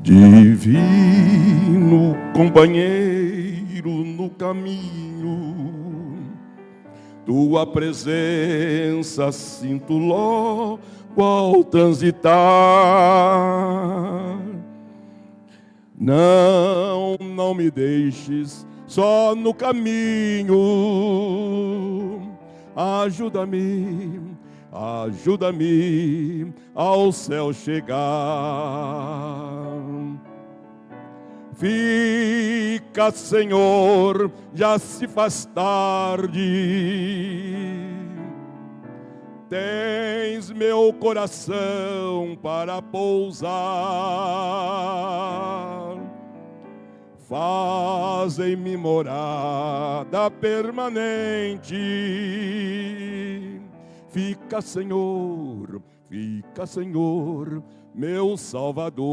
Divino companheiro no caminho, tua presença sinto logo ao transitar. Não me deixes só no caminho, ajuda-me ao céu chegar. Fica, Senhor, já se faz tarde. Tens meu coração para pousar. Fazem-me morada permanente. Fica, Senhor, meu Salvador.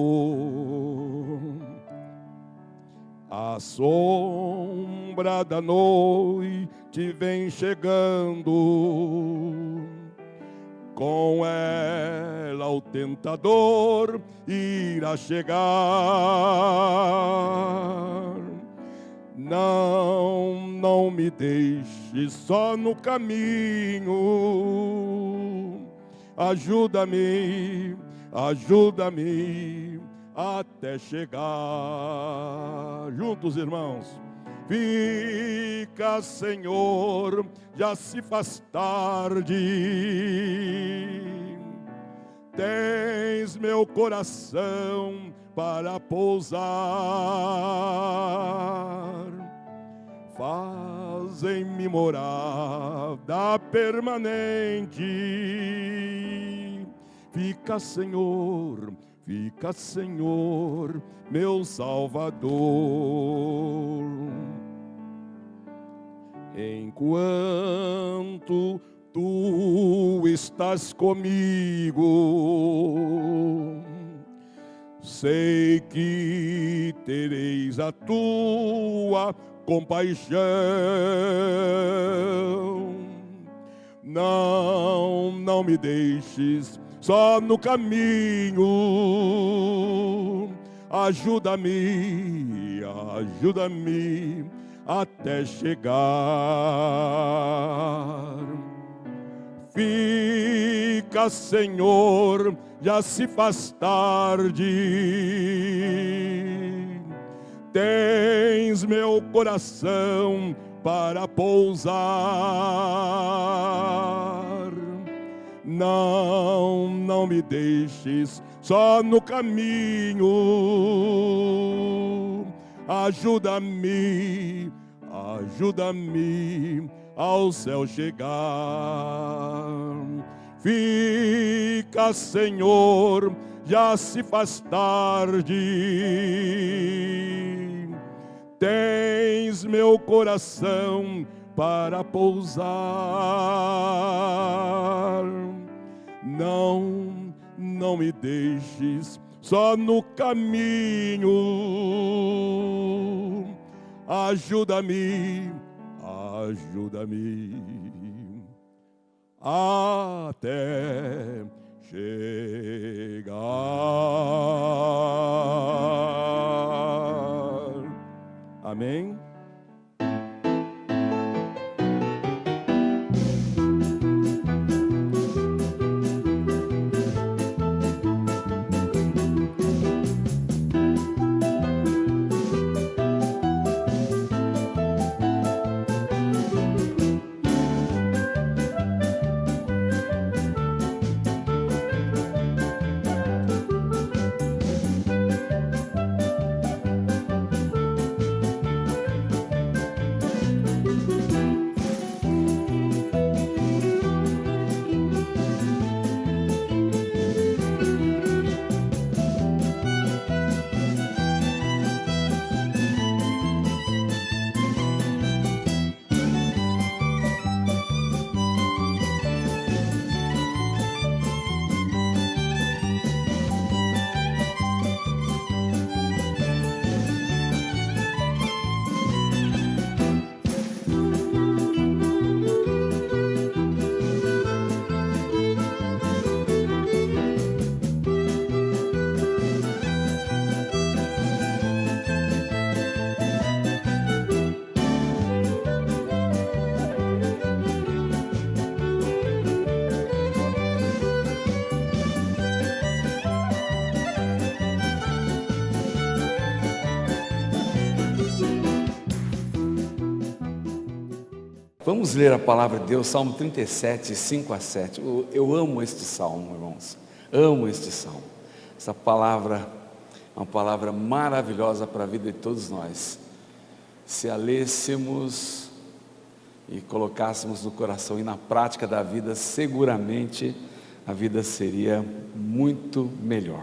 A sombra da noite vem chegando, com ela o tentador irá chegar. Não me deixe só no caminho, ajuda-me até chegar. Juntos, irmãos. Fica, Senhor, já se faz tarde. Tens meu coração para pousar. Fazem-me morada permanente. Fica, Senhor, meu Salvador. Enquanto tu estás comigo, sei que tereis a tua compaixão. Não me deixes só no caminho, ajuda-me até chegar. Fica, Senhor, já se faz tarde. Tens meu coração para pousar. Não me deixes só no caminho. Ajuda-me ao céu chegar. Fica, Senhor, já se faz tarde. Tens meu coração para pousar. Não me deixes só no caminho. Ajuda-me até chegar. Amém? Vamos ler a palavra de Deus, Salmo 37, 5 a 7. Eu amo este salmo, irmãos. Amo este salmo. Essa palavra é uma palavra maravilhosa para a vida de todos nós. Se a lêssemos e colocássemos no coração e na prática da vida, seguramente a vida seria muito melhor.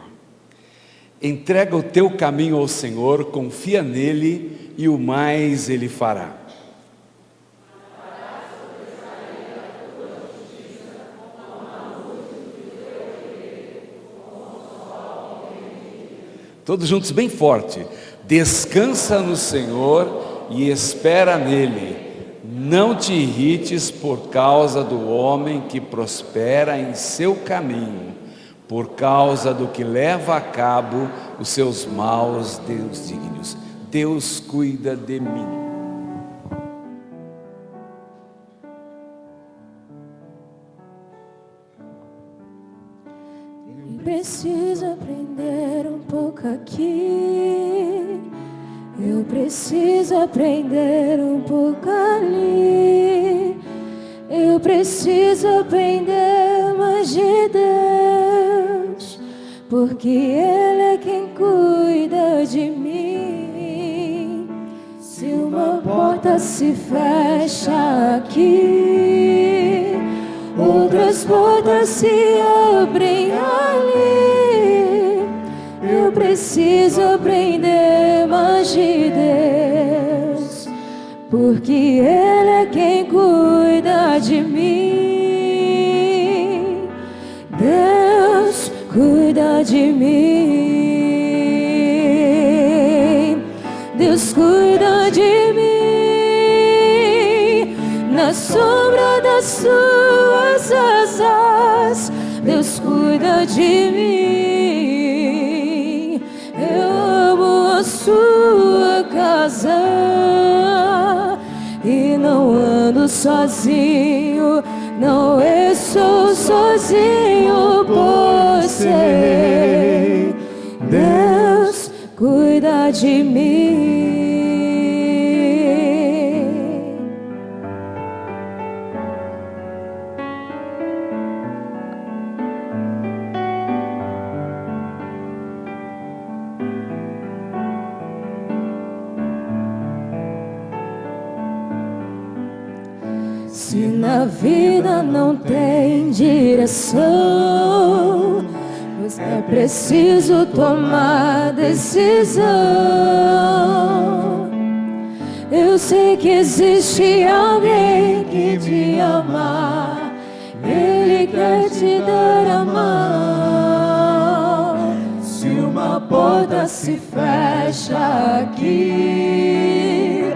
Entrega o teu caminho ao Senhor, confia nele e o mais ele fará. Todos juntos bem forte. Descansa no Senhor e espera nele. Não te irrites por causa do homem que prospera em seu caminho, por causa do que leva a cabo os seus maus desígnios. Deus cuida de mim. Preciso aprender um pouco aqui, eu preciso aprender um pouco ali, eu preciso aprender mais de Deus, porque Ele é quem cuida de mim. Se uma porta se fecha aqui, outras portas se abrem ali. Eu preciso aprender mais de Deus, porque Ele é quem cuida de mim. Deus cuida de mim. Deus cuida de mim. Na sombra das suas asas, Deus cuida de mim. Eu amo a sua casa e não ando sozinho, não estou sozinho, pois sei, Deus cuida de mim. Se na vida não tem direção, pois é preciso tomar decisão. Eu sei que existe alguém que te ama, Ele quer te dar a mão. Se uma porta se fecha aqui,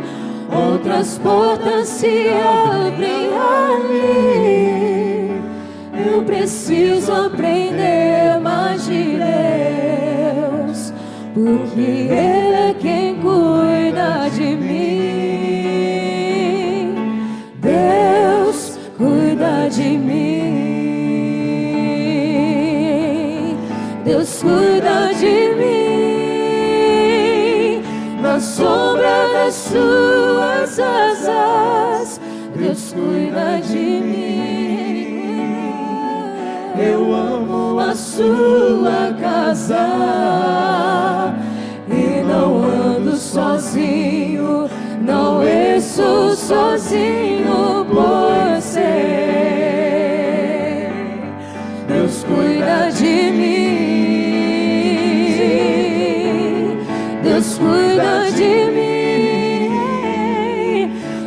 outras portas se abrem ali. Eu preciso aprender mais de Deus, porque Ele é quem cuida de mim. Deus cuida de mim. Deus cuida de mim. Na sombra das suas asas, Deus cuida de mim. Eu amo a sua casa e não ando sozinho, não estou sozinho, pois sei, Deus cuida de mim. Deus cuida de mim.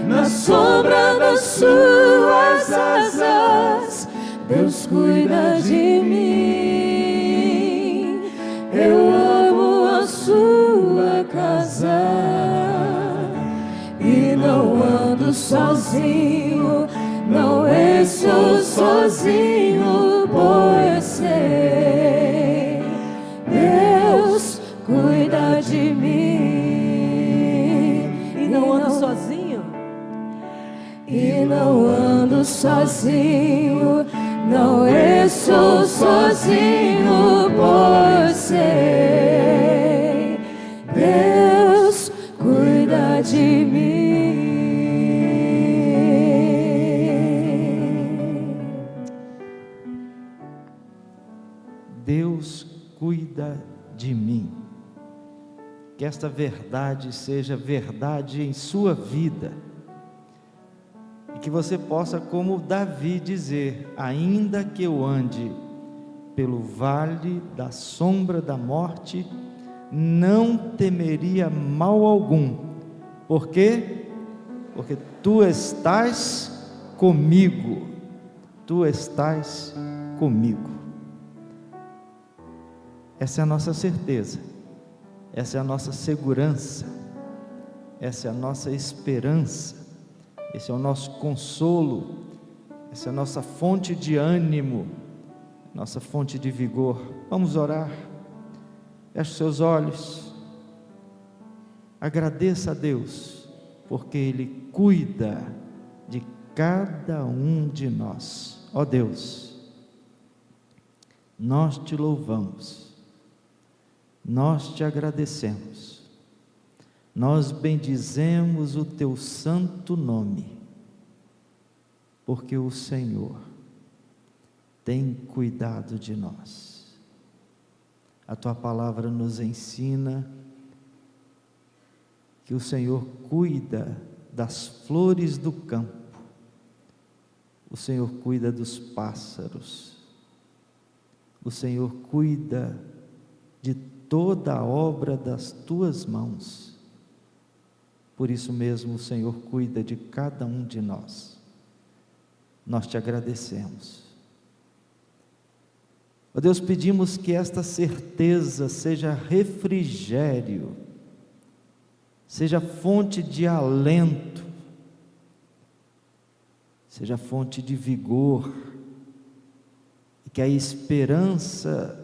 Na sombra das suas asas, Deus cuida de mim. Eu amo a sua casa e não ando sozinho, não estou sozinho, pois sei, Deus cuida de mim. E não ando sozinho? E não ando sozinho, não estou sozinho, pois sei, Deus cuida de mim. de mim. Que esta verdade seja verdade em sua vida, e que você possa, como Davi, dizer: ainda que eu ande pelo vale da sombra da morte, não temeria mal algum. Por quê? Porque tu estás comigo. Tu estás comigo. Essa é a nossa certeza, essa é a nossa segurança, essa é a nossa esperança, esse é o nosso consolo, essa é a nossa fonte de ânimo, nossa fonte de vigor. Vamos orar. Feche seus olhos, agradeça a Deus, porque Ele cuida de cada um de nós. Ó Deus, nós te louvamos, nós te agradecemos, nós bendizemos o teu santo nome, porque o Senhor tem cuidado de nós. A tua palavra nos ensina que o Senhor cuida das flores do campo, o Senhor cuida dos pássaros, o Senhor cuida de toda a obra das tuas mãos. Por isso mesmo o Senhor cuida de cada um de nós. Nós te agradecemos. Ó Deus, pedimos que esta certeza seja refrigério, seja fonte de alento, seja fonte de vigor, e que a esperança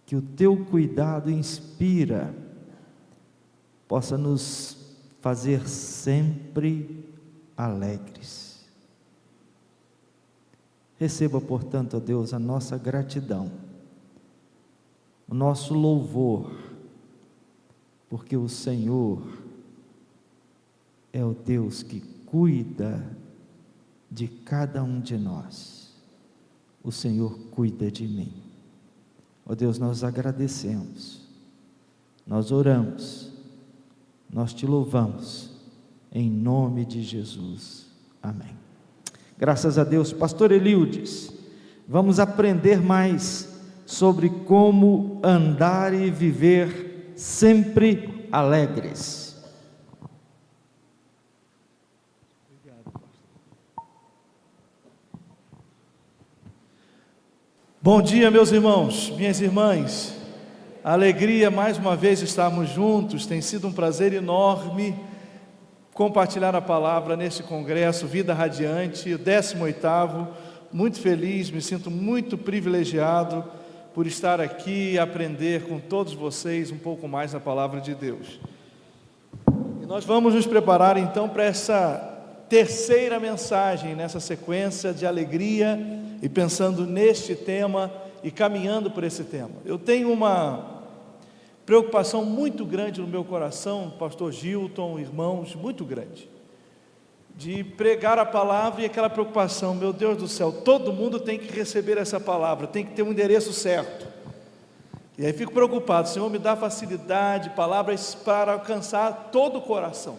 que o teu cuidado inspira possa nos fazer sempre alegres. Receba, portanto, ó Deus, a nossa gratidão, o nosso louvor, porque o Senhor é o Deus que cuida de cada um de nós. O Senhor cuida de mim. Ó Deus, nós agradecemos, nós oramos, nós te louvamos, em nome de Jesus. Amém. Graças a Deus. Pastor Eliudes, vamos aprender mais sobre como andar e viver sempre alegres. Bom dia, meus irmãos, minhas irmãs. A alegria mais uma vez estarmos juntos. Tem sido um prazer enorme compartilhar a palavra neste congresso Vida Radiante, o 18º, muito feliz, me sinto muito privilegiado por estar aqui e aprender com todos vocês um pouco mais na palavra de Deus. E nós vamos nos preparar então para essa terceira mensagem, nessa sequência de alegria, e pensando neste tema e caminhando por esse tema. Eu tenho uma preocupação muito grande no meu coração, pastor Gilton, irmãos, muito grande, de pregar a palavra, e aquela preocupação, meu Deus do céu, todo mundo tem que receber essa palavra, tem que ter um endereço certo. E aí fico preocupado, Senhor, me dá facilidade, palavras para alcançar todo o coração,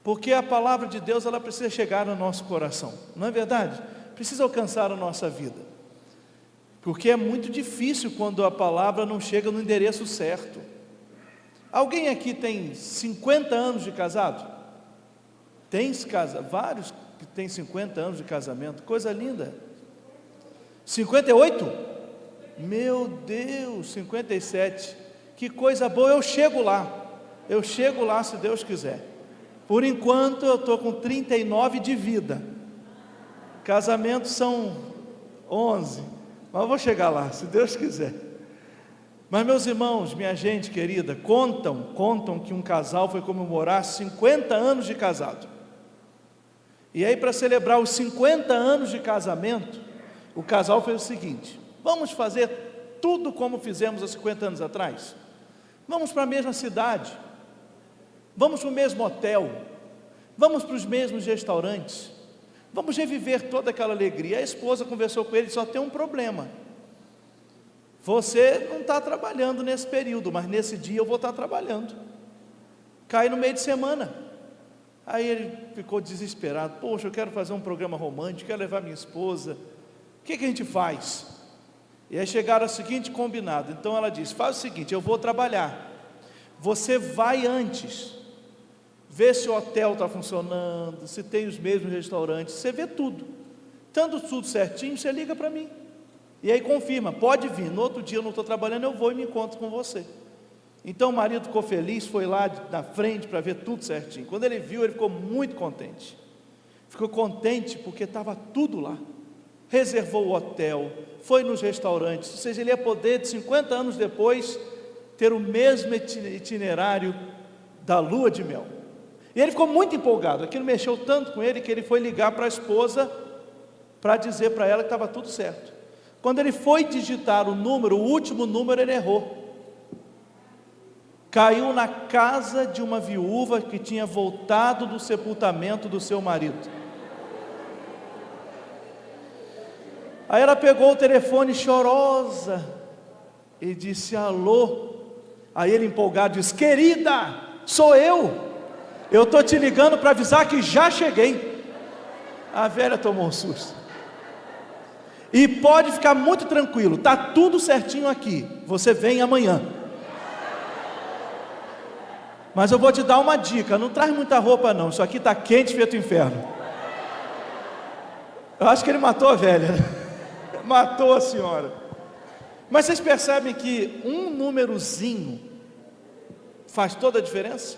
porque a palavra de Deus, ela precisa chegar no nosso coração, não é verdade? Precisa alcançar a nossa vida, porque é muito difícil quando a palavra não chega no endereço certo. Alguém aqui tem 50 anos de casado? Tem vários que têm 50 anos de casamento, coisa linda. 58? Meu Deus, 57, que coisa boa. Eu chego lá se Deus quiser. Por enquanto eu estou com 39 de vida, casamentos são 11, mas eu vou chegar lá, se Deus quiser. Mas meus irmãos, minha gente querida, contam que um casal foi comemorar 50 anos de casado. E aí, para celebrar os 50 anos de casamento, o casal fez o seguinte: vamos fazer tudo como fizemos há 50 anos atrás? Vamos para a mesma cidade, vamos para o mesmo hotel, vamos para os mesmos restaurantes, vamos reviver toda aquela alegria. A esposa conversou com ele e disse: só tem um problema, você não está trabalhando nesse período, mas nesse dia eu vou estar trabalhando. Cai no meio de semana. Aí ele ficou desesperado. Poxa, eu quero fazer um programa romântico, quero levar minha esposa. O que a gente faz? E aí chegaram ao seguinte combinado. Então ela disse: faz o seguinte, eu vou trabalhar, você vai antes, vê se o hotel está funcionando, se tem os mesmos restaurantes, você vê tudo. Estando tudo certinho, você liga para mim. E aí confirma, pode vir, no outro dia eu não estou trabalhando, eu vou e me encontro com você. Então o marido ficou feliz, foi lá na frente para ver tudo certinho. Quando ele viu, ele ficou muito contente. Ficou contente porque estava tudo lá. Reservou o hotel, foi nos restaurantes, ou seja, ele ia poder, de 50 anos depois, ter o mesmo itinerário da lua de mel. E ele ficou muito empolgado. Aquilo mexeu tanto com ele que ele foi ligar para a esposa para dizer para ela que estava tudo certo. Quando ele foi digitar o número, o último número, ele errou. Caiu na casa de uma viúva que tinha voltado do sepultamento do seu marido. Aí ela pegou o telefone chorosa e disse: alô. Aí ele empolgado disse: querida, sou eu estou te ligando para avisar que já cheguei. A velha tomou um susto. E pode ficar muito tranquilo, está tudo certinho aqui, você vem amanhã. Mas eu vou te dar uma dica, não traz muita roupa não, isso aqui está quente feito inferno. Eu acho que ele matou a velha, matou a senhora. Mas vocês percebem que um númerozinho faz toda a diferença?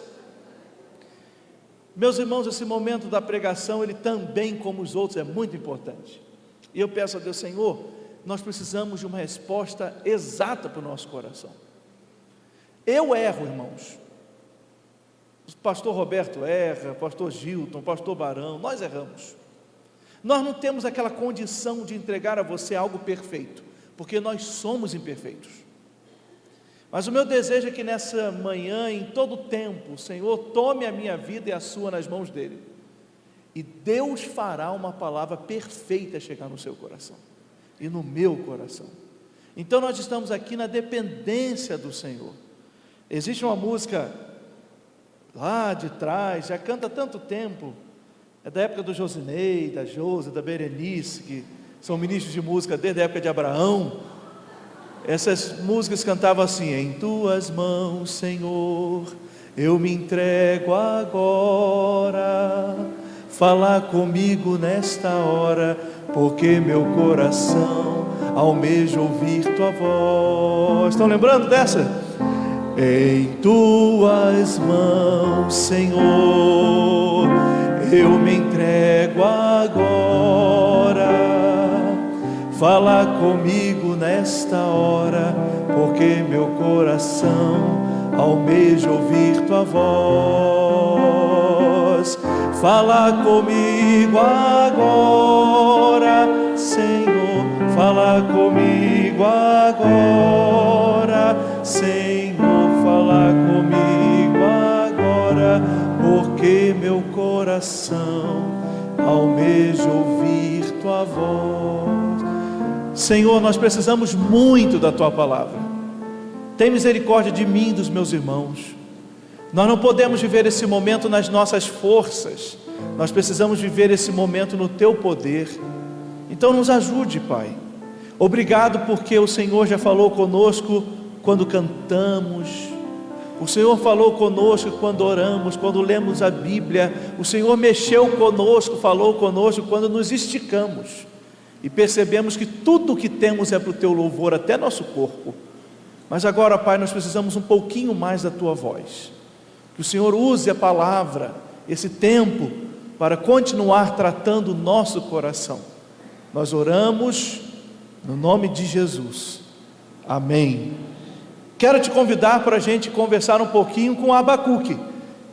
Meus irmãos, esse momento da pregação, ele também, como os outros, é muito importante. E eu peço a Deus: Senhor, nós precisamos de uma resposta exata para o nosso coração. Eu erro, irmãos. O pastor Roberto erra, o pastor Gilton, o pastor Barão, nós erramos. Nós não temos aquela condição de entregar a você algo perfeito, porque nós somos imperfeitos. Mas o meu desejo é que nessa manhã, em todo o tempo, o Senhor tome a minha vida e a sua nas mãos dEle, e Deus fará uma palavra perfeita chegar no seu coração, e no meu coração. Então nós estamos aqui na dependência do Senhor. Existe uma música lá de trás, já canta há tanto tempo, é da época do Josinei, da Josi, da Berenice, que são ministros de música desde a época de Abraão. Essas músicas cantavam assim: em tuas mãos, Senhor, eu me entrego agora, fala comigo nesta hora, porque meu coração almeja ouvir tua voz. Estão lembrando dessa? Em tuas mãos, Senhor, eu me entrego agora, fala comigo nesta hora, porque meu coração almeja ouvir tua voz. Fala comigo agora, Senhor, fala comigo agora, Senhor, fala comigo agora, porque meu coração almeja ouvir tua voz. Senhor, nós precisamos muito da tua palavra. Tem misericórdia de mim e dos meus irmãos. Nós não podemos viver esse momento nas nossas forças, nós precisamos viver esse momento no teu poder. Então nos ajude, Pai. Obrigado porque o Senhor já falou conosco quando cantamos, o Senhor falou conosco quando oramos, quando lemos a Bíblia, o Senhor mexeu conosco, falou conosco quando nos esticamos e percebemos que tudo o que temos é para o teu louvor, até nosso corpo. Mas agora, Pai, nós precisamos um pouquinho mais da tua voz. Que o Senhor use a palavra, esse tempo, para continuar tratando o nosso coração. Nós oramos no nome de Jesus. Amém. Quero te convidar para a gente conversar um pouquinho com Abacuque.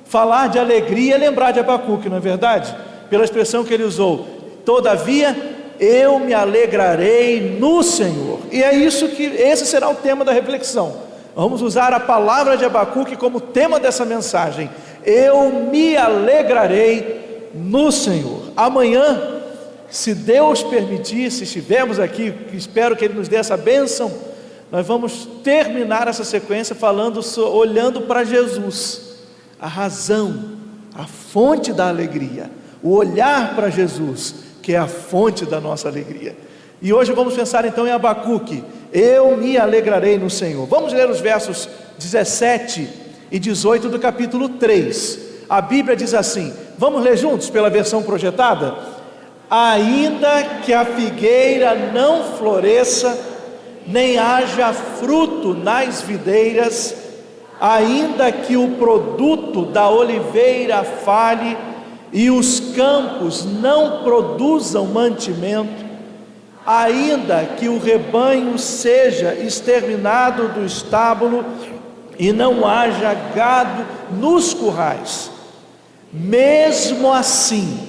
Falar de alegria é lembrar de Abacuque, não é verdade? Pela expressão que ele usou: todavia eu me alegrarei no Senhor. E é isso que, esse será o tema da reflexão. Vamos usar a palavra de Abacuque como tema dessa mensagem. Eu me alegrarei no Senhor. Amanhã, se Deus permitir, se estivermos aqui, espero que Ele nos dê essa bênção, nós vamos terminar essa sequência olhando para Jesus, a razão, a fonte da alegria, o olhar para Jesus, que é a fonte da nossa alegria. E hoje vamos pensar então em Abacuque, eu me alegrarei no Senhor. Vamos ler os versos 17 e 18 do capítulo 3. A Bíblia diz assim, vamos ler juntos pela versão projetada? Ainda que a figueira não floresça, nem haja fruto nas videiras, ainda que o produto da oliveira falhe e os campos não produzam mantimento, ainda que o rebanho seja exterminado do estábulo e não haja gado nos currais, mesmo assim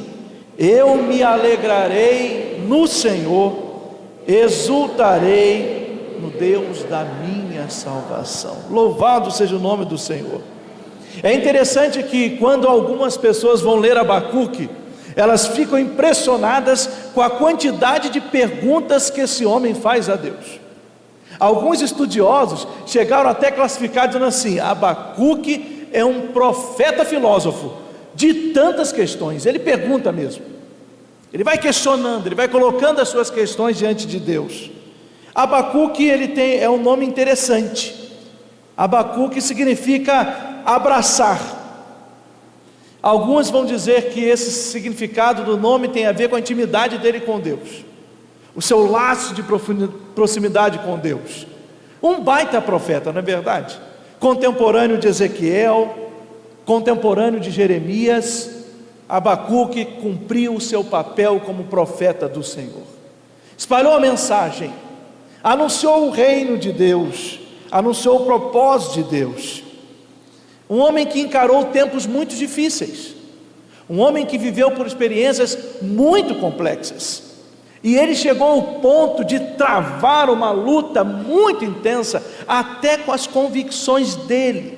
eu me alegrarei no Senhor, exultarei no Deus da minha salvação. Louvado seja o nome do Senhor. É interessante que quando algumas pessoas vão ler Abacuque, elas ficam impressionadas com a quantidade de perguntas que esse homem faz a Deus. Alguns estudiosos chegaram até a classificar dizendo assim: Abacuque é um profeta filósofo, de tantas questões. Ele pergunta mesmo, ele vai questionando, ele vai colocando as suas questões diante de Deus. Abacuque é um nome interessante. Abacuque significa abraçar. Alguns vão dizer que esse significado do nome tem a ver com a intimidade dele com Deus, o seu laço de proximidade com Deus. Um baita profeta, não é verdade? Contemporâneo de Ezequiel, contemporâneo de Jeremias, Abacuque cumpriu o seu papel como profeta do Senhor. Espalhou a mensagem, anunciou o reino de Deus, anunciou o propósito de Deus. Um homem que encarou tempos muito difíceis, um homem que viveu por experiências muito complexas, e ele chegou ao ponto de travar uma luta muito intensa, até com as convicções dele.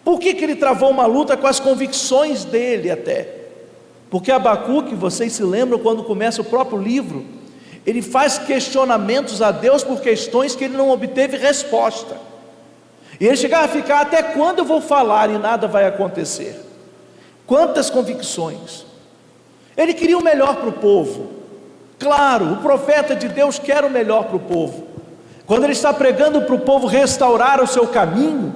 Por que ele travou uma luta com as convicções dele até? Porque Abacuque, vocês se lembram quando começa o próprio livro, ele faz questionamentos a Deus por questões que ele não obteve resposta, e ele chegava a ficar: até quando eu vou falar e nada vai acontecer? Quantas convicções! Ele queria o melhor para o povo. Claro, o profeta de Deus quer o melhor para o povo. Quando ele está pregando para o povo restaurar o seu caminho,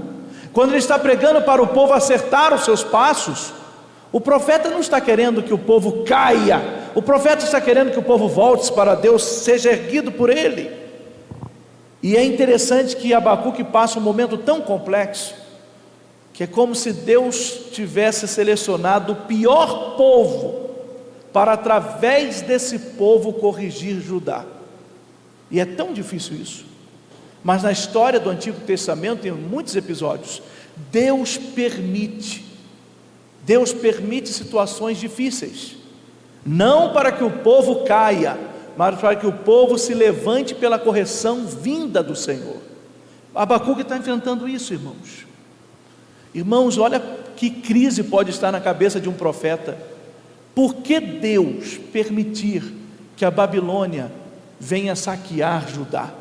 quando ele está pregando para o povo acertar os seus passos, o profeta não está querendo que o povo caia, o profeta está querendo que o povo volte para Deus, seja erguido por ele. E é interessante que Abacuque passa um momento tão complexo, que é como se Deus tivesse selecionado o pior povo, para através desse povo corrigir Judá. E é tão difícil isso, mas na história do Antigo Testamento tem muitos episódios. Deus permite situações difíceis, não para que o povo caia, mas para que o povo se levante pela correção vinda do Senhor. Abacuque está enfrentando isso, irmãos. Irmãos, olha que crise pode estar na cabeça de um profeta. Por que Deus permitir que a Babilônia venha saquear Judá?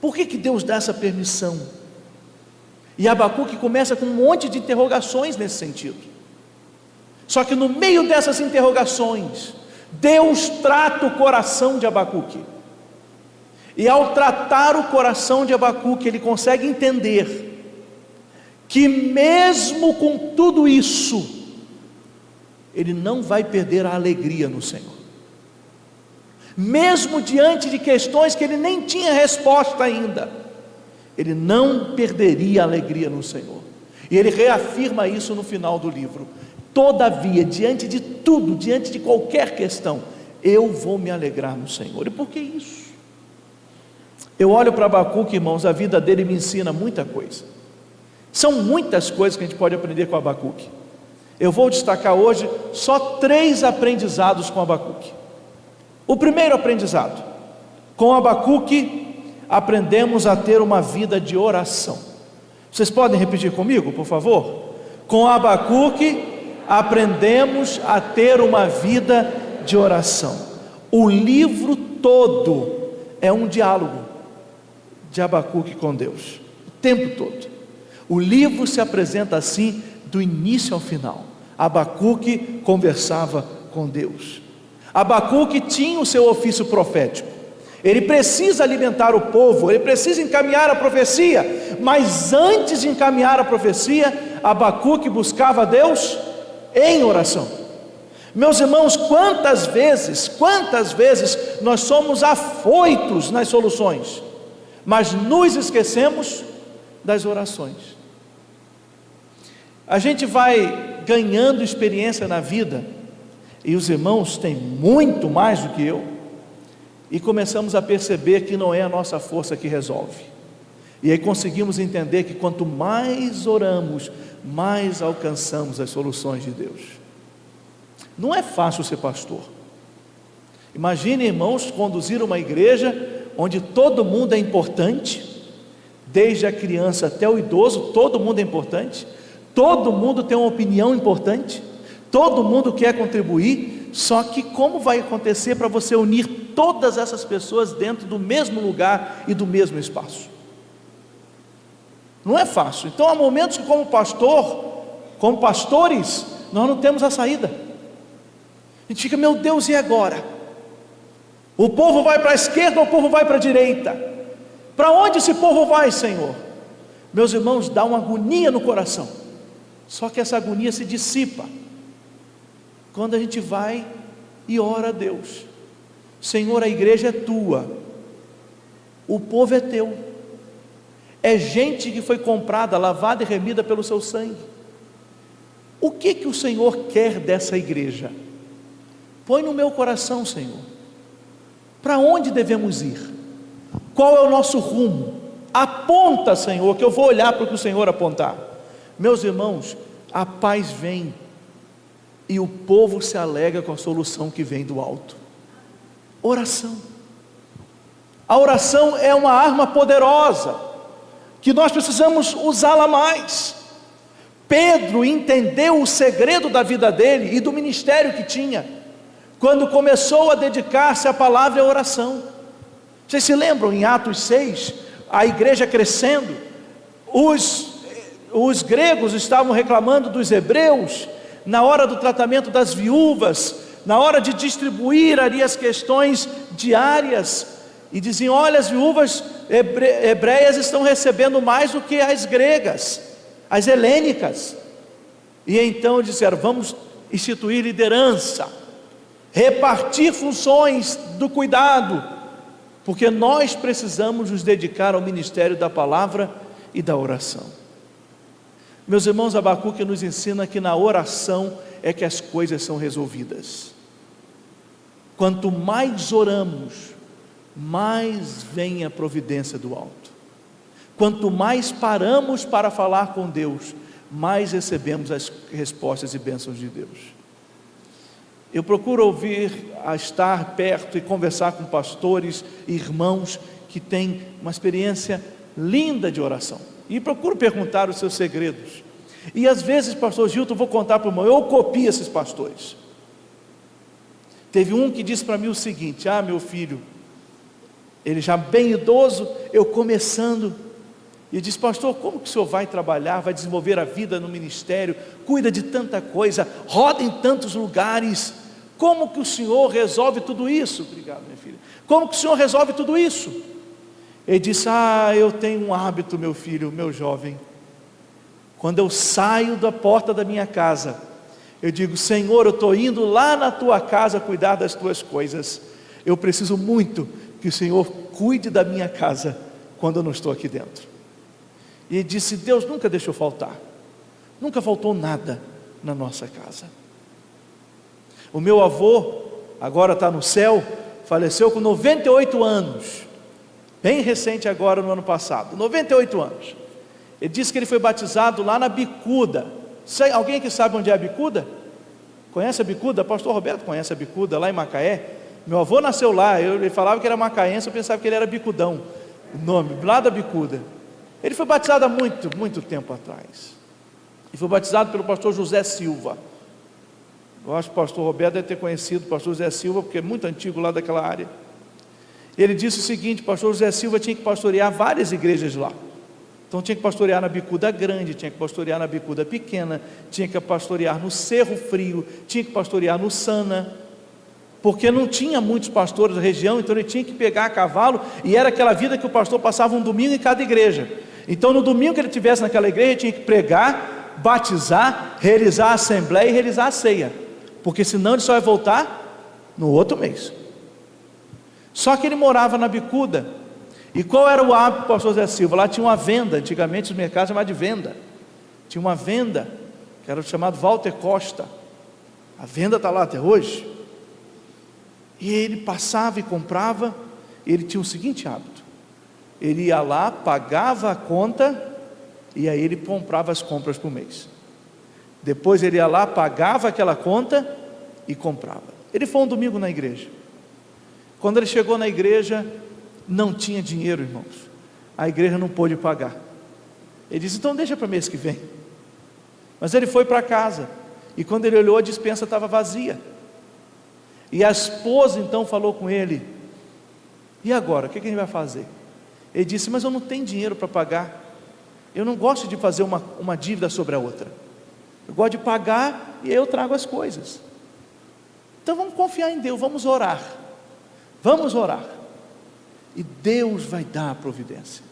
Por que Deus dá essa permissão? E Abacuque começa com um monte de interrogações nesse sentido. Só que no meio dessas interrogações, Deus trata o coração de Abacuque. E ao tratar o coração de Abacuque, ele consegue entender que mesmo com tudo isso, ele não vai perder a alegria no Senhor. Mesmo diante de questões que ele nem tinha resposta ainda, ele não perderia a alegria no Senhor. E ele reafirma isso no final do livro: todavia, diante de tudo, diante de qualquer questão, eu vou me alegrar no Senhor. E por que isso? Eu olho para Abacuque, irmãos, a vida dele me ensina muita coisa. São muitas coisas que a gente pode aprender com Abacuque. Eu vou destacar hoje só 3 aprendizados com Abacuque. O primeiro aprendizado: com Abacuque aprendemos a ter uma vida de oração. Vocês podem repetir comigo, por favor? Com Abacuque aprendemos a ter uma vida de oração. O livro todo é um diálogo. de Abacuque com Deus, o tempo todo. O livro se apresenta assim do início ao final. Abacuque conversava com Deus. Abacuque tinha o seu ofício profético. Ele precisa alimentar o povo, ele precisa encaminhar a profecia, mas antes de encaminhar a profecia, Abacuque buscava a Deus em oração. Meus irmãos, quantas vezes nós somos afoitos nas soluções, mas nos esquecemos das orações. A gente vai ganhando experiência na vida, e os irmãos têm muito mais do que eu, e começamos a perceber que não é a nossa força que resolve, e aí conseguimos entender que quanto mais oramos, mais alcançamos as soluções de Deus. Não é fácil ser pastor. Imagine, irmãos, conduzir uma igreja onde todo mundo é importante, desde a criança até o idoso, todo mundo é importante, todo mundo tem uma opinião importante, todo mundo quer contribuir. Só que como vai acontecer para você unir todas essas pessoas dentro do mesmo lugar e do mesmo espaço? Não é fácil. Então há momentos que como pastores, nós não temos a saída. A gente fica, meu Deus, e agora? O povo vai para a esquerda ou o povo vai para a direita? Para onde esse povo vai, Senhor? Meus irmãos, dá uma agonia no coração. Só que essa agonia se dissipa quando a gente vai e ora a Deus. Senhor, a igreja é tua, o povo é teu, é gente que foi comprada, lavada e remida pelo seu sangue. O que o Senhor quer dessa igreja? Põe no meu coração, Senhor, para onde devemos ir? Qual é o nosso rumo? Aponta, Senhor, que eu vou olhar para o que o Senhor apontar. Meus irmãos, a paz vem, e o povo se alegra com a solução que vem do alto. Oração. A oração é uma arma poderosa, que nós precisamos usá-la mais. Pedro entendeu o segredo da vida dele e do ministério que tinha, quando começou a dedicar-se à palavra e à oração. Vocês se lembram, em Atos 6, a igreja crescendo, os gregos estavam reclamando dos hebreus, na hora do tratamento das viúvas, na hora de distribuir ali as questões diárias, e diziam, olha, as viúvas hebreias estão recebendo mais do que as gregas, as helênicas. E então disseram, vamos instituir liderança, repartir funções do cuidado, porque nós precisamos nos dedicar ao ministério da palavra e da oração. Meus irmãos, Abacuque nos ensina que na oração é que as coisas são resolvidas. Quanto mais oramos, mais vem a providência do alto. Quanto mais paramos para falar com Deus, mais recebemos as respostas e bênçãos de Deus. Eu procuro estar perto e conversar com pastores e irmãos que têm uma experiência linda de oração, e procuro perguntar os seus segredos. E às vezes, pastor Gilton, vou contar para o irmão, eu copio esses pastores. Teve um que disse para mim o seguinte, meu filho, ele já bem idoso, eu começando, e disse, pastor, como que o senhor vai trabalhar, vai desenvolver a vida no ministério, cuida de tanta coisa, roda em tantos lugares, como que o senhor resolve tudo isso? Obrigado, minha filha. Como que o senhor resolve tudo isso? Ele disse, eu tenho um hábito, meu filho, meu jovem, quando eu saio da porta da minha casa, eu digo, Senhor, eu estou indo lá na tua casa cuidar das tuas coisas, eu preciso muito que o Senhor cuide da minha casa, quando eu não estou aqui dentro. E ele disse, Deus nunca deixou faltar, nunca faltou nada na nossa casa. O meu avô, agora está no céu, faleceu com 98 anos, bem recente agora, no ano passado, 98 anos, ele disse que ele foi batizado lá na Bicuda. Alguém aqui sabe onde é a Bicuda? Conhece a Bicuda? Pastor Roberto conhece a Bicuda, lá em Macaé. Meu avô nasceu lá, ele falava que era macaense, eu pensava que ele era Bicudão, o nome, lá da Bicuda. Ele foi batizado há muito tempo atrás, e foi batizado pelo pastor José Silva. Eu acho que o pastor Roberto deve ter conhecido o pastor José Silva, porque é muito antigo lá daquela área. Ele disse o seguinte: pastor José Silva tinha que pastorear várias igrejas lá. Então tinha que pastorear na Bicuda Grande, tinha que pastorear na Bicuda Pequena, tinha que pastorear no Cerro Frio, tinha que pastorear no Sana, porque não tinha muitos pastores da região, então ele tinha que pegar a cavalo, e era aquela vida que o pastor passava um domingo em cada igreja. Então no domingo que ele estivesse naquela igreja, ele tinha que pregar, batizar, realizar a assembleia e realizar a ceia, porque senão ele só ia voltar no outro mês. Só que ele morava na Bicuda. E qual era o hábito do pastor Zé Silva? Lá tinha uma venda, antigamente os mercados chamavam de venda. Tinha uma venda, que era o chamado Walter Costa. A venda está lá até hoje. E ele passava e comprava, e ele tinha o seguinte hábito: ele ia lá, pagava a conta, e aí ele comprava as compras por mês. Depois ele ia lá, pagava aquela conta e comprava. Ele foi um domingo na igreja. Quando ele chegou na igreja, não tinha dinheiro, irmãos. A igreja não pôde pagar. Ele disse: então deixa para o mês que vem. Mas ele foi para casa, e quando ele olhou, a despensa estava vazia. E a esposa então falou com ele: e agora, o que a gente vai fazer? Ele disse: mas eu não tenho dinheiro para pagar. Eu não gosto de fazer uma dívida sobre a outra. Eu gosto de pagar e aí eu trago as coisas. Então vamos confiar em Deus, vamos orar. Vamos orar. E Deus vai dar a providência.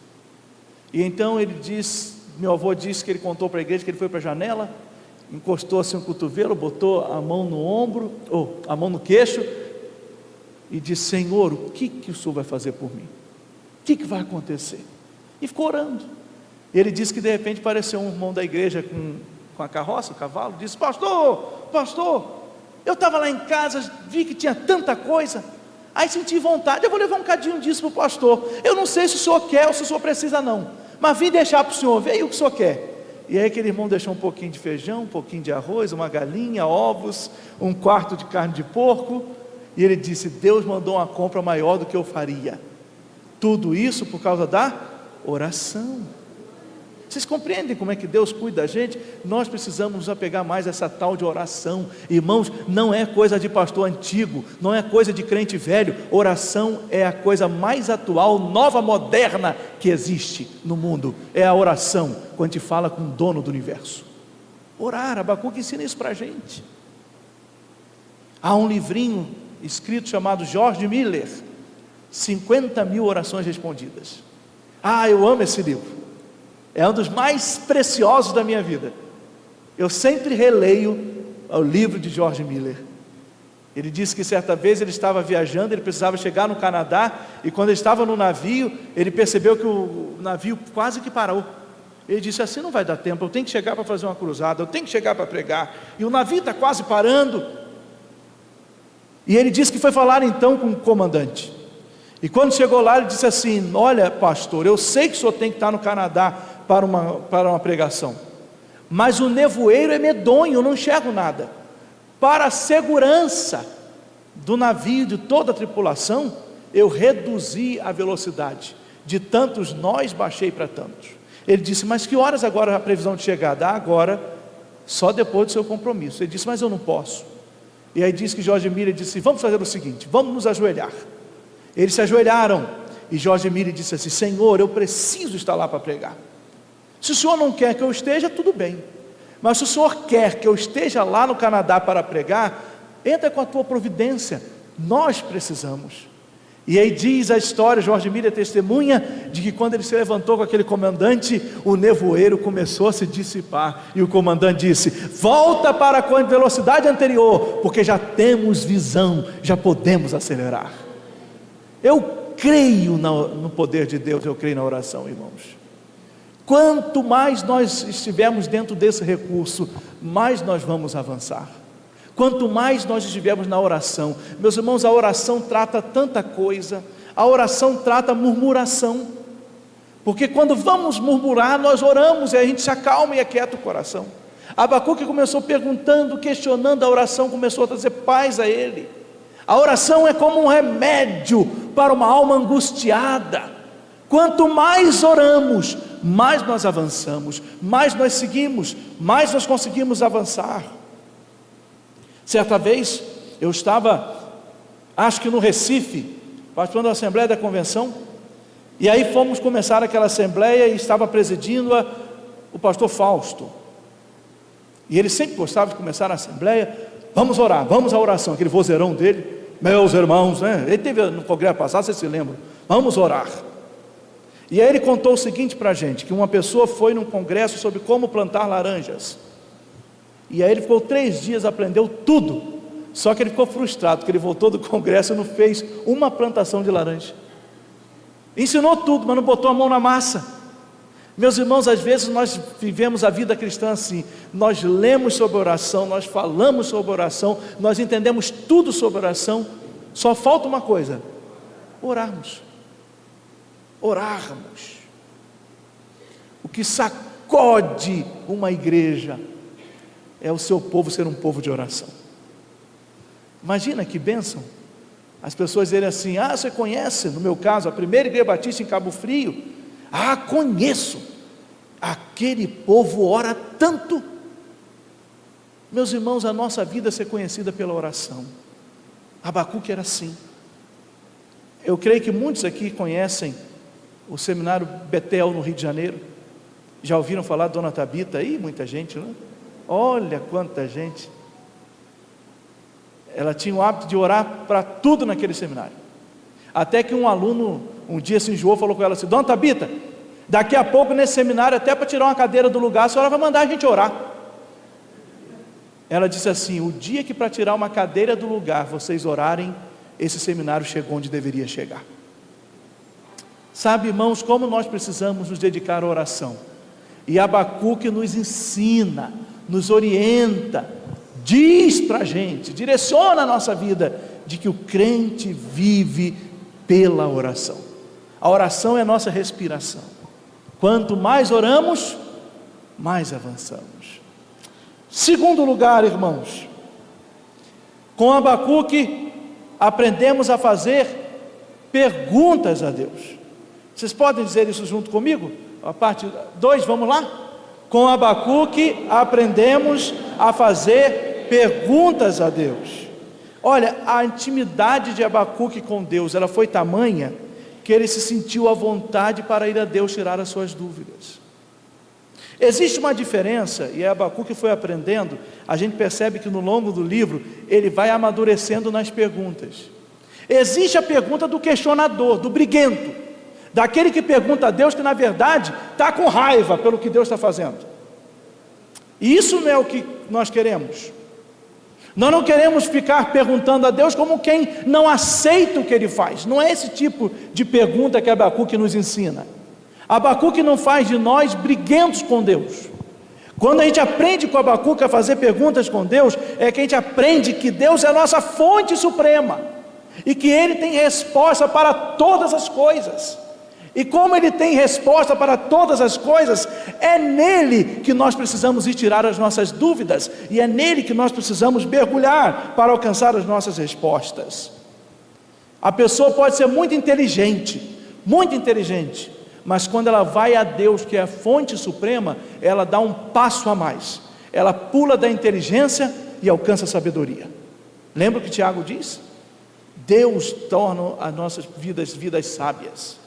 E então ele diz, meu avô disse que ele contou para a igreja que ele foi para a janela, encostou assim o cotovelo, botou a mão no ombro, ou a mão no queixo, e disse: Senhor, o que o Senhor vai fazer por mim? O que vai acontecer? E ficou orando. Ele disse que de repente apareceu um irmão da igreja com a carroça, o cavalo, disse: pastor, eu estava lá em casa, vi que tinha tanta coisa, aí senti vontade, eu vou levar um cadinho disso para o pastor. Eu não sei se o senhor quer ou se o senhor precisa não, mas vim deixar para o senhor, vê aí o que o senhor quer. E aí aquele irmão deixou um pouquinho de feijão, um pouquinho de arroz, uma galinha, ovos, um quarto de carne de porco, e ele disse: Deus mandou uma compra maior do que eu faria. Tudo isso por causa da oração. Vocês compreendem como é que Deus cuida da gente? Nós precisamos nos apegar mais a essa tal de oração. Irmãos, não é coisa de pastor antigo, não é coisa de crente velho. Oração é a coisa mais atual, nova, moderna que existe no mundo. É a oração, quando a gente fala com o dono do universo. Orar, Abacuque ensina isso para a gente. Há um livrinho escrito chamado George Miller, 50.000 orações respondidas. Eu amo esse livro. É um dos mais preciosos da minha vida. Eu sempre releio o livro de George Miller. Ele disse que certa vez ele estava viajando, ele precisava chegar no Canadá, e quando ele estava no navio, ele percebeu que o navio quase que parou. Ele disse: assim não vai dar tempo, eu tenho que chegar para fazer uma cruzada, eu tenho que chegar para pregar, e o navio está quase parando. E ele disse que foi falar então com o comandante. E quando chegou lá, ele disse assim: olha pastor, eu sei que o senhor tem que estar no Canadá para uma pregação, mas o nevoeiro é medonho, eu não enxergo nada. Para a segurança do navio, de toda a tripulação, eu reduzi a velocidade, de tantos nós baixei para tantos. Ele disse: mas que horas agora a previsão de chegada? Agora, só depois do seu compromisso. Ele disse: mas eu não posso. E aí diz que George Miller disse: vamos fazer o seguinte, vamos nos ajoelhar. Eles se ajoelharam, e George Miller disse assim: Senhor, eu preciso estar lá para pregar. Se o Senhor não quer que eu esteja, tudo bem, mas se o Senhor quer que eu esteja lá no Canadá para pregar, entra com a tua providência, nós precisamos. E aí diz a história, George Miller testemunha, de que quando ele se levantou com aquele comandante, o nevoeiro começou a se dissipar, e o comandante disse: volta para a velocidade anterior, porque já temos visão, já podemos acelerar. Eu creio no poder de Deus, eu creio na oração, irmãos. Quanto mais nós estivermos dentro desse recurso, mais nós vamos avançar. Quanto mais nós estivermos na oração, meus irmãos, a oração trata tanta coisa. A oração trata murmuração, porque quando vamos murmurar, nós oramos e a gente se acalma e aquieta o coração. Abacuque começou perguntando, questionando, a oração começou a trazer paz a ele. A oração é como um remédio para uma alma angustiada. Quanto mais oramos, mais nós avançamos, mais nós seguimos, mais nós conseguimos avançar. Certa vez, eu estava, acho que no Recife, participando da Assembleia da Convenção, e aí fomos começar aquela Assembleia e estava presidindo-a o pastor Fausto, e ele sempre gostava de começar a Assembleia, vamos orar, vamos à oração, aquele vozeirão dele, meus irmãos, né? Ele teve no congresso passado, vocês se lembram, vamos orar. E aí ele contou o seguinte para a gente, que uma pessoa foi num congresso sobre como plantar laranjas, e aí ele ficou 3 dias, aprendeu tudo, só que ele ficou frustrado, porque ele voltou do congresso e não fez uma plantação de laranja, ensinou tudo, mas não botou a mão na massa. Meus irmãos, às vezes nós vivemos a vida cristã assim, nós lemos sobre oração, nós falamos sobre oração, nós entendemos tudo sobre oração, só falta uma coisa, orarmos. O que sacode uma igreja é o seu povo ser um povo de oração. Imagina que bênção, as pessoas dizerem assim, você conhece, no meu caso, a primeira igreja batista em Cabo Frio, conheço, aquele povo ora tanto. Meus irmãos, a nossa vida é ser conhecida pela oração. Abacuque era assim. Eu creio que muitos aqui conhecem o seminário Betel no Rio de Janeiro, já ouviram falar de Dona Tabita aí? Muita gente, né? Olha quanta gente. Ela tinha o hábito de orar para tudo naquele seminário, até que um aluno um dia se enjoou, falou com ela assim, Dona Tabita, daqui a pouco nesse seminário, até para tirar uma cadeira do lugar, a senhora vai mandar a gente orar. Ela disse assim, o dia que para tirar uma cadeira do lugar vocês orarem, esse seminário chegou onde deveria chegar. Sabe, irmãos, como nós precisamos nos dedicar à oração, e Abacuque nos ensina, nos orienta, diz para a gente, direciona a nossa vida, de que o crente vive pela oração. A oração é a nossa respiração, quanto mais oramos, mais avançamos. Segundo lugar, irmãos, com Abacuque aprendemos a fazer perguntas a Deus. Vocês podem dizer isso junto comigo? A parte 2, vamos lá? Com Abacuque aprendemos a fazer perguntas a Deus. Olha, a intimidade de Abacuque com Deus, ela foi tamanha, que ele se sentiu à vontade para ir a Deus tirar as suas dúvidas. Existe uma diferença, e Abacuque foi aprendendo, a gente percebe que no longo do livro, ele vai amadurecendo nas perguntas. Existe a pergunta do questionador, do briguento, daquele que pergunta a Deus que na verdade está com raiva pelo que Deus está fazendo. E isso não é o que nós queremos. Nós não queremos ficar perguntando a Deus como quem não aceita o que Ele faz. Não é esse tipo de pergunta que Abacuque nos ensina. Abacuque não faz de nós briguentos com Deus. Quando a gente aprende com Abacuque a fazer perguntas com Deus, é que a gente aprende que Deus é a nossa fonte suprema, e que Ele tem resposta para todas as coisas. E como Ele tem resposta para todas as coisas, é nele que nós precisamos ir tirar as nossas dúvidas, e é nele que nós precisamos mergulhar para alcançar as nossas respostas. A pessoa pode ser muito inteligente, mas quando ela vai a Deus, que é a fonte suprema, ela dá um passo a mais, ela pula da inteligência e alcança a sabedoria. Lembra o que Tiago diz? Deus torna as nossas vidas sábias.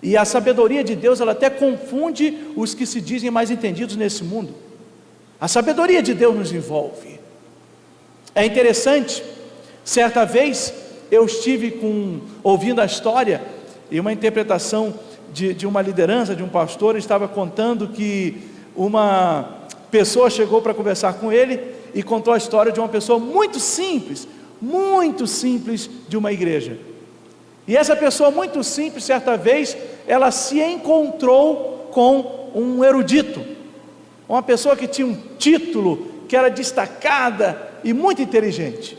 E a sabedoria de Deus, ela até confunde os que se dizem mais entendidos nesse mundo. A sabedoria de Deus nos envolve. É interessante, certa vez eu estive ouvindo a história e uma interpretação de uma liderança, de um pastor, estava contando que uma pessoa chegou para conversar com ele e contou a história de uma pessoa muito simples de uma igreja. E essa pessoa muito simples, certa vez, ela se encontrou com um erudito, uma pessoa que tinha um título, que era destacada e muito inteligente.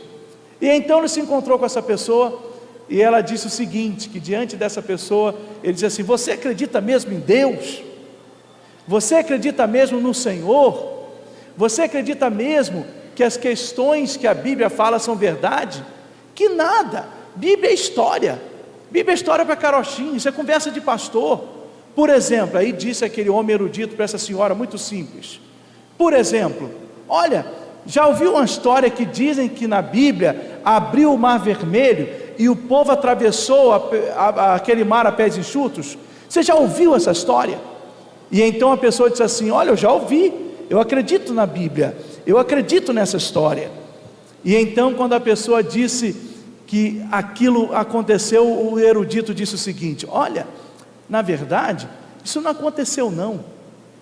E então ele se encontrou com essa pessoa, e ela disse o seguinte, que diante dessa pessoa, ele disse assim, você acredita mesmo em Deus? Você acredita mesmo no Senhor? Você acredita mesmo que as questões que a Bíblia fala são verdade? Que nada, Bíblia é história. Bíblia é história para carochinho, isso é conversa de pastor. Por exemplo, aí disse aquele homem erudito para essa senhora, muito simples. Por exemplo, olha, já ouviu uma história que dizem que na Bíblia abriu o mar vermelho e o povo atravessou aquele mar a pés enxutos. Você já ouviu essa história? E então a pessoa disse assim: olha, eu já ouvi, eu acredito na Bíblia, eu acredito nessa história. E então, quando a pessoa disse que aquilo aconteceu, o erudito disse o seguinte: olha, na verdade, isso não aconteceu não.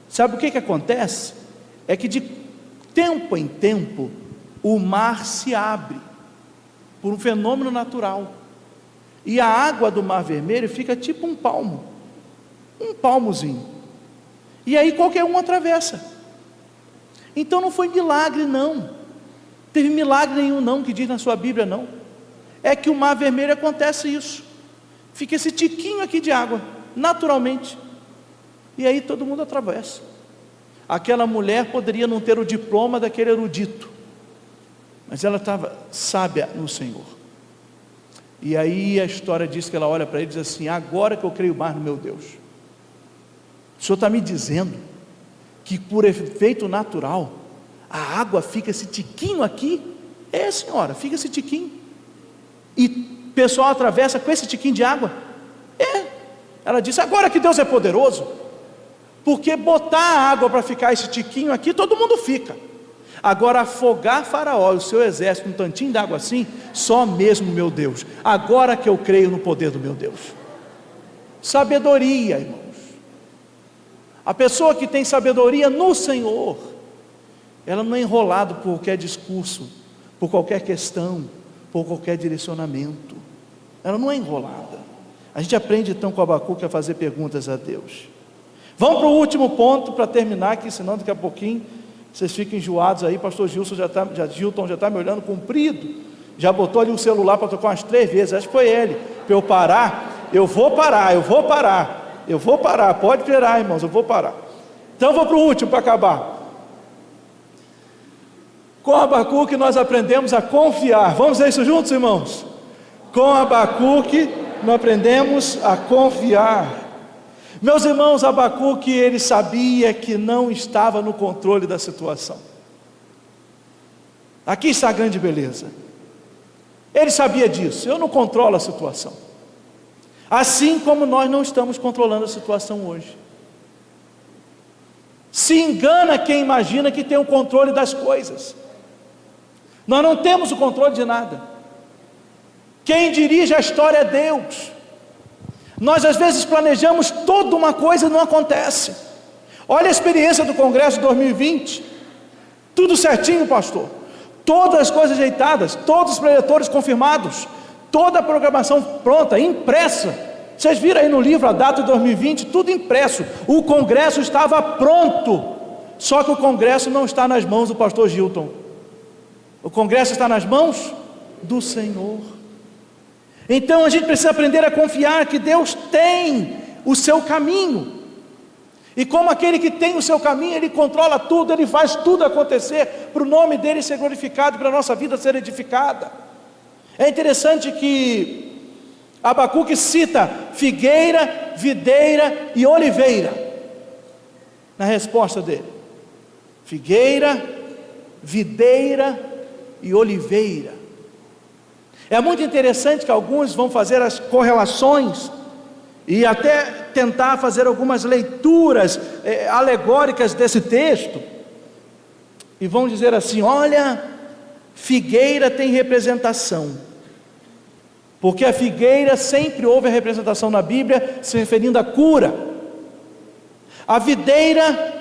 Sabe o que acontece? É que de tempo em tempo, o mar se abre, por um fenômeno natural, e a água do Mar Vermelho fica tipo um palmozinho, e aí qualquer um atravessa. Então não foi milagre não, teve milagre nenhum não, que diz na sua Bíblia não, é que o Mar Vermelho acontece isso, fica esse tiquinho aqui de água, naturalmente, e aí todo mundo atravessa. Aquela mulher poderia não ter o diploma daquele erudito, mas ela estava sábia no Senhor. E aí a história diz que ela olha para ele e diz assim: agora que eu creio mais no meu Deus, o Senhor está me dizendo que por efeito natural a água fica esse tiquinho aqui? É, senhora, fica esse tiquinho, e o pessoal atravessa com esse tiquinho de água? É. Ela disse: agora que Deus é poderoso, porque botar a água para ficar esse tiquinho aqui, todo mundo fica. Agora afogar Faraó e o seu exército um tantinho d'água assim, só mesmo meu Deus. Agora que eu creio no poder do meu Deus. Sabedoria, irmãos. A pessoa que tem sabedoria no Senhor, ela não é enrolada por qualquer discurso, por qualquer questão, por qualquer direcionamento. Ela não é enrolada. A gente aprende então com Abacuque a fazer perguntas a Deus. Vamos para o último ponto para terminar aqui, senão daqui a pouquinho vocês ficam enjoados aí. Pastor Gilton já está me olhando comprido, já botou ali o celular para tocar umas 3 vezes, acho que foi ele, para eu parar. Eu vou parar, pode esperar, irmãos, eu vou parar. Então eu vou para o último para acabar. Com Abacuque nós aprendemos a confiar. Vamos ver isso juntos, irmãos? Com Abacuque nós aprendemos a confiar. Meus irmãos, Abacuque, ele sabia que não estava no controle da situação. Aqui está a grande beleza. Ele sabia disso. Eu não controlo a situação, assim como nós não estamos controlando a situação hoje. Se engana quem imagina que tem o controle das coisas. Nós não temos o controle de nada. Quem dirige a história é Deus. Nós às vezes planejamos toda uma coisa e não acontece. Olha a experiência do Congresso de 2020, tudo certinho, pastor, todas as coisas ajeitadas, todos os preletores confirmados, toda a programação pronta, impressa. Vocês viram aí no livro a data de 2020, tudo impresso. O Congresso estava pronto, só que o Congresso não está nas mãos do pastor Gilton, o Congresso está nas mãos do Senhor. Então a gente precisa aprender a confiar que Deus tem o seu caminho, e como aquele que tem o seu caminho, Ele controla tudo, Ele faz tudo acontecer, para o nome dEle ser glorificado, para a nossa vida ser edificada. É interessante que Abacuque cita figueira, videira e oliveira, na resposta dele. Figueira, videira e oliveira. É muito interessante que alguns vão fazer as correlações e até tentar fazer algumas leituras alegóricas desse texto, e vão dizer assim: olha, figueira tem representação, porque a figueira sempre houve a representação na Bíblia se referindo à cura, a videira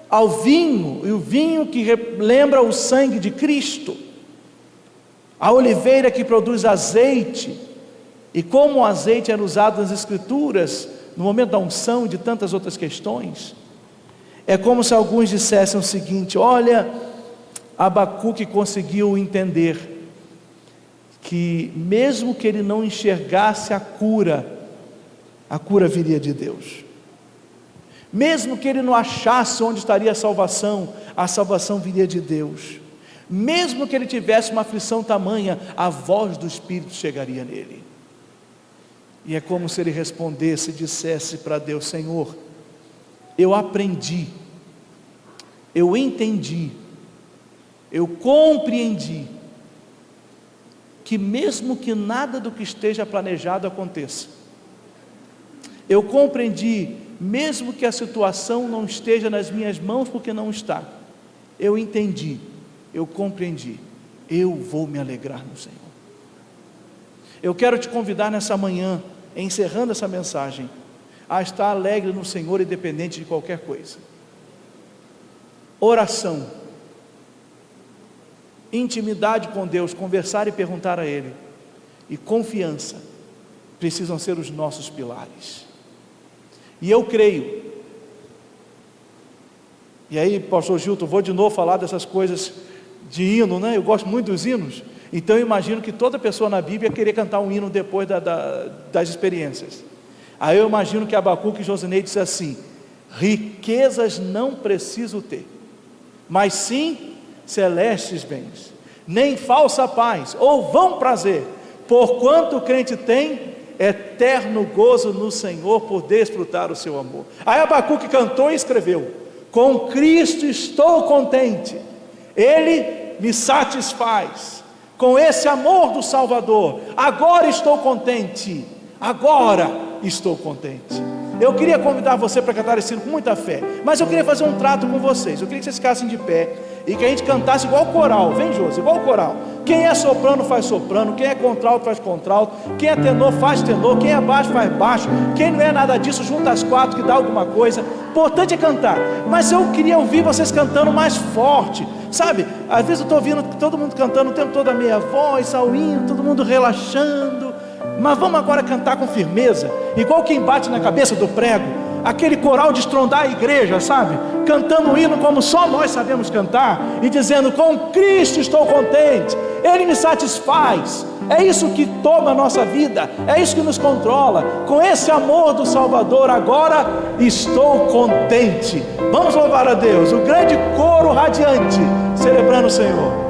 ao vinho, e o vinho que lembra o sangue de Cristo, a oliveira que produz azeite, e como o azeite era usado nas Escrituras, no momento da unção e de tantas outras questões. É como se alguns dissessem o seguinte: olha, Abacuque conseguiu entender que mesmo que ele não enxergasse a cura viria de Deus. Mesmo que ele não achasse onde estaria a salvação viria de Deus. Mesmo que ele tivesse uma aflição tamanha, a voz do Espírito chegaria nele. E é como se ele respondesse e dissesse para Deus: Senhor, eu aprendi, eu entendi, eu compreendi que mesmo que nada do que esteja planejado aconteça, eu compreendi, mesmo que a situação não esteja nas minhas mãos, porque não está, eu entendi, eu compreendi, eu vou me alegrar no Senhor. Eu quero te convidar nessa manhã, encerrando essa mensagem, a estar alegre no Senhor, independente de qualquer coisa. Oração, intimidade com Deus, conversar e perguntar a Ele, e confiança, precisam ser os nossos pilares. E eu creio, e aí pastor Gilton, vou de novo falar dessas coisas de hino, né? Eu gosto muito dos hinos, então eu imagino que toda pessoa na Bíblia queria cantar um hino depois das experiências. Aí eu imagino que Abacuque e Josinei disse assim: riquezas não preciso ter, mas sim celestes bens, nem falsa paz ou vão prazer, porquanto o crente tem eterno gozo no Senhor, por desfrutar o seu amor. Aí Abacuque cantou e escreveu: com Cristo estou contente, Ele me satisfaz, com esse amor do Salvador, agora estou contente, agora estou contente. Eu queria convidar você para cantar esse hino com muita fé, mas eu queria fazer um trato com vocês. Eu queria que vocês ficassem de pé e que a gente cantasse igual o coral. Vem, Josi, igual o coral. Quem é soprano faz soprano, quem é contralto faz contralto, quem é tenor faz tenor, quem é baixo faz baixo, quem não é nada disso junta as quatro que dá alguma coisa. Importante é cantar, mas eu queria ouvir vocês cantando mais forte, sabe? Às vezes eu estou ouvindo todo mundo cantando o tempo todo a meia voz, ao hino, todo mundo relaxando. Mas vamos agora cantar com firmeza, igual quem bate na cabeça do prego, aquele coral de estrondar a igreja, sabe? Cantando o hino como só nós sabemos cantar, e dizendo: com Cristo estou contente, Ele me satisfaz. É isso que toma a nossa vida, é isso que nos controla. Com esse amor do Salvador, agora estou contente. Vamos louvar a Deus, o grande coro radiante, celebrando o Senhor.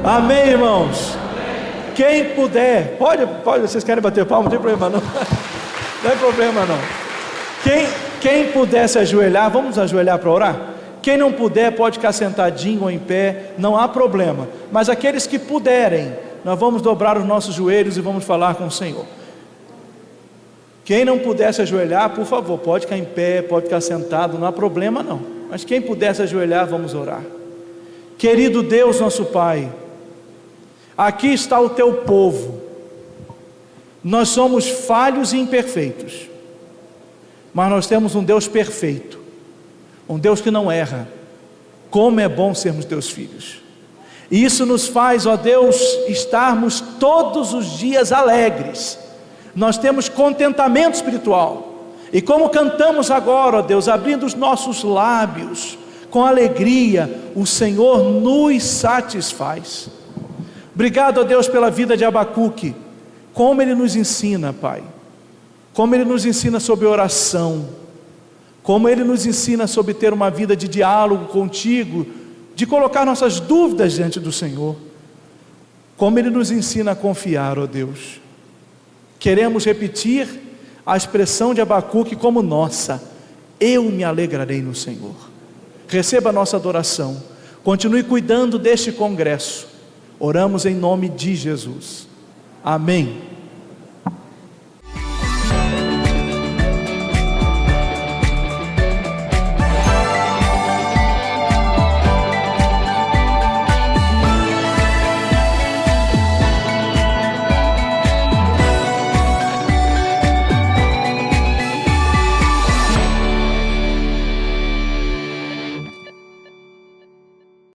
Amém, irmãos? Quem puder, pode, vocês querem bater palma, não tem problema não. Não é problema não. Quem puder se ajoelhar, vamos ajoelhar para orar? Quem não puder pode ficar sentadinho ou em pé, não há problema. Mas aqueles que puderem, nós vamos dobrar os nossos joelhos e vamos falar com o Senhor. Quem não puder se ajoelhar, por favor, pode ficar em pé, pode ficar sentado, não há problema não. Mas quem puder se ajoelhar, vamos orar. Querido Deus, nosso Pai, aqui está o teu povo. Nós somos falhos e imperfeitos, mas nós temos um Deus perfeito, um Deus que não erra. Como é bom sermos teus filhos. E isso nos faz, ó Deus, estarmos todos os dias alegres. Nós temos contentamento espiritual. E como cantamos agora, ó Deus, abrindo os nossos lábios com alegria, o Senhor nos satisfaz. Obrigado, ó Deus, pela vida de Abacuque. Como ele nos ensina, Pai. Como ele nos ensina sobre oração. Como ele nos ensina sobre ter uma vida de diálogo contigo, de colocar nossas dúvidas diante do Senhor. Como ele nos ensina a confiar, ó Deus. Queremos repetir a expressão de Abacuque como nossa: eu me alegrarei no Senhor. Receba a nossa adoração, continue cuidando deste congresso. Oramos em nome de Jesus, amém.